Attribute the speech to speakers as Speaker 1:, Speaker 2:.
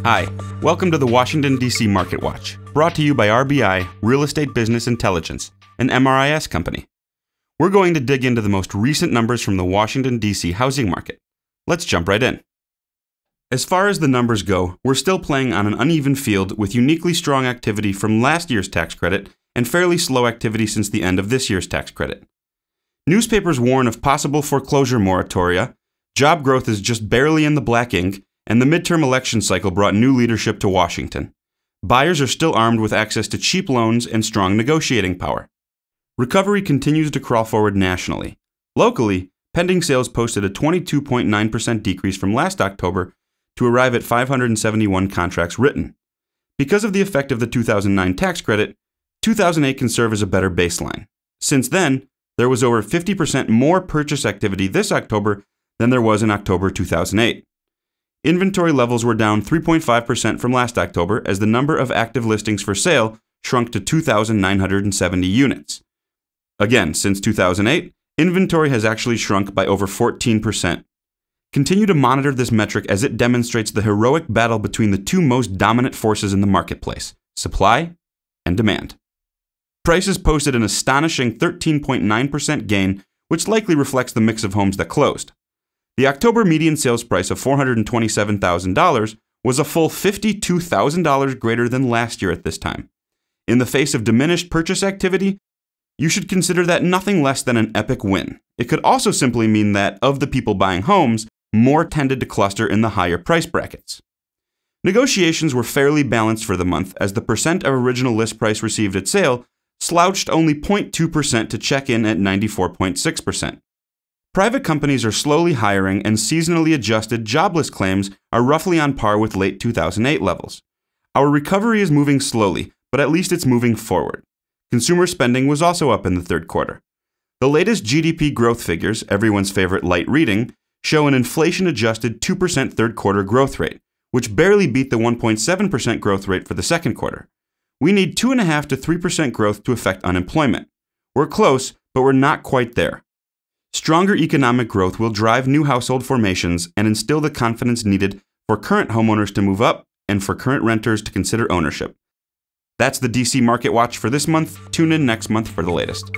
Speaker 1: Hi, welcome to the Washington, D.C. MarketWatch, brought to you by RBI, Real Estate Business Intelligence, an MRIS company. We're going to dig into the most recent numbers from the Washington, D.C. housing market. Let's jump right in. As far as the numbers go, we're still playing on an uneven field with uniquely strong activity from last year's tax credit and fairly slow activity since the end of this year's tax credit. Newspapers warn of possible foreclosure moratoria, job growth is just barely in the black ink, and the midterm election cycle brought new leadership to Washington. Buyers are still armed with access to cheap loans and strong negotiating power. Recovery continues to crawl forward nationally. Locally, pending sales posted a 22.9% decrease from last October to arrive at 571 contracts written. Because of the effect of the 2009 tax credit, 2008 can serve as a better baseline. Since then, there was over 50% more purchase activity this October than there was in October 2008. Inventory levels were down 3.5% from last October as the number of active listings for sale shrunk to 2,970 units. Again, since 2008, inventory has actually shrunk by over 14%. Continue to monitor this metric as it demonstrates the heroic battle between the two most dominant forces in the marketplace, supply and demand. Prices posted an astonishing 13.9% gain, which likely reflects the mix of homes that closed. The October median sales price of $427,000 was a full $52,000 greater than last year at this time. In the face of diminished purchase activity, you should consider that nothing less than an epic win. It could also simply mean that, of the people buying homes, more tended to cluster in the higher price brackets. Negotiations were fairly balanced for the month as the percent of original list price received at sale slouched only 0.2% to check in at 94.6%. Private companies are slowly hiring, and seasonally adjusted jobless claims are roughly on par with late 2008 levels. Our recovery is moving slowly, but at least it's moving forward. Consumer spending was also up in the third quarter. The latest GDP growth figures, everyone's favorite light reading, show an inflation-adjusted 2% third quarter growth rate, which barely beat the 1.7% growth rate for the second quarter. We need 2.5% to 3% growth to affect unemployment. We're close, but we're not quite there. Stronger economic growth will drive new household formations and instill the confidence needed for current homeowners to move up and for current renters to consider ownership. That's the DC Market Watch for this month. Tune in next month for the latest.